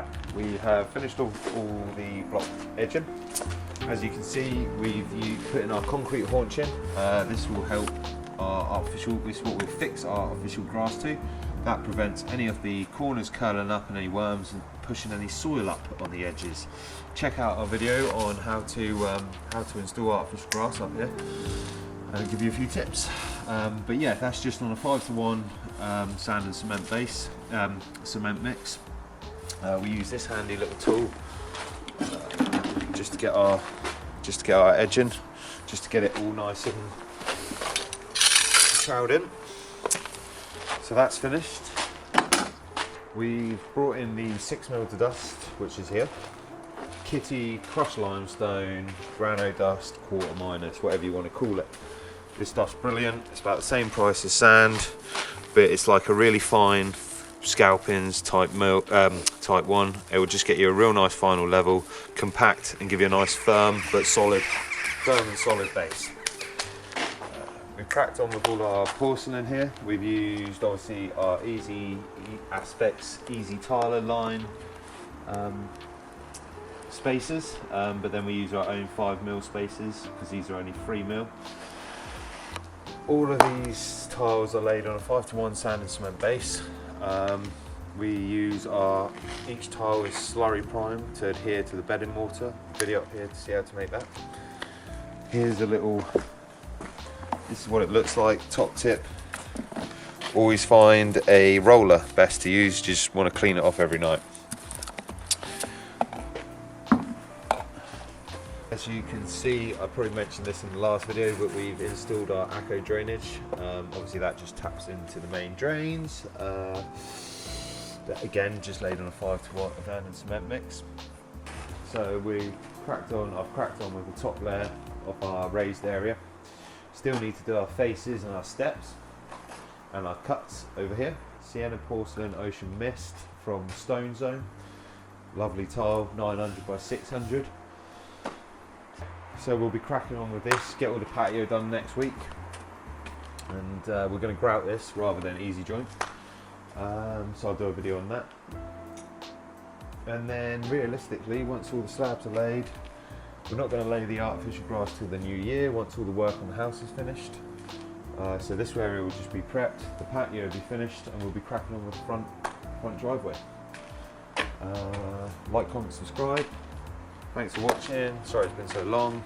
back. We have finished off all the block edging. As you can see, we've put in our concrete haunch in. This will help our artificial, this is what we'll fix our artificial grass to. That prevents any of the corners curling up and any worms and pushing any soil up on the edges. Check out our video on how to install artificial grass up here. I'll give you a few tips. But yeah, that's just on a 5:1 sand and cement base, cement mix. We use this handy little tool just to get our edging, just to get it all nice and trowed in. So that's finished. We've brought in the 6mm to dust, which is here. Kitty, crushed limestone, grano dust, quarter minus, whatever you want to call it. This stuff's brilliant. It's about the same price as sand, but it's like a really fine scalpings type one. It will just get you a real nice final level, compact, and give you a nice firm and solid base. We've cracked on with all our porcelain here. We've used obviously our Easy Aspects, Easy Tiler line spacers, but then we use our own 5mm spacers because these are only 3mm. All of these tiles are laid on a 5:1 sand and cement base. We use each tile is slurry prime to adhere to the bedding mortar. Video up here to see how to make that. Here's a little, this is what it looks like, top tip. Always find a roller best to use, just want to clean it off every night. As you can see, I probably mentioned this in the last video, but we've installed our ACO drainage. Obviously that just taps into the main drains. That again, just laid on a 5:1 sand and cement mix. So I've cracked on with the top layer of our raised area. Still need to do our faces and our steps and our cuts over here. Sienna Porcelain Ocean Mist from Stone Zone. Lovely tile, 900 by 600. So we'll be cracking on with this, get all the patio done next week, and we're going to grout this rather than easy joint, so I'll do a video on that. And then realistically, once all the slabs are laid, we're not going to lay the artificial grass till the new year, once all the work on the house is finished. So this area will just be prepped, the patio will be finished, and we'll be cracking on with the front driveway. Like, comment, subscribe. Thanks for watching. Sorry it's been so long.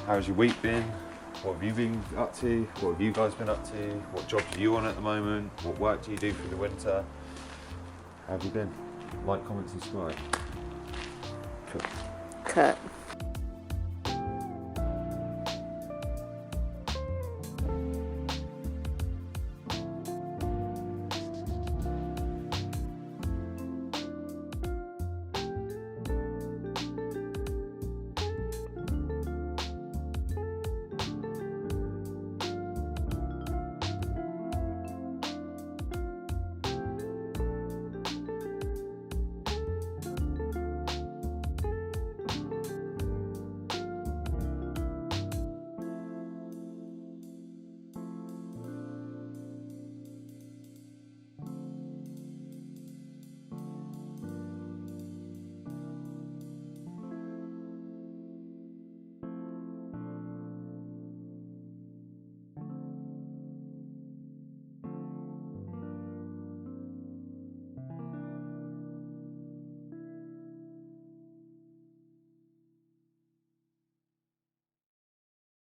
How's your week been? What have you been up to? What have you guys been up to? What jobs are you on at the moment? What work do you do through the winter? How have you been? Like, comment, subscribe. Cool. Cut.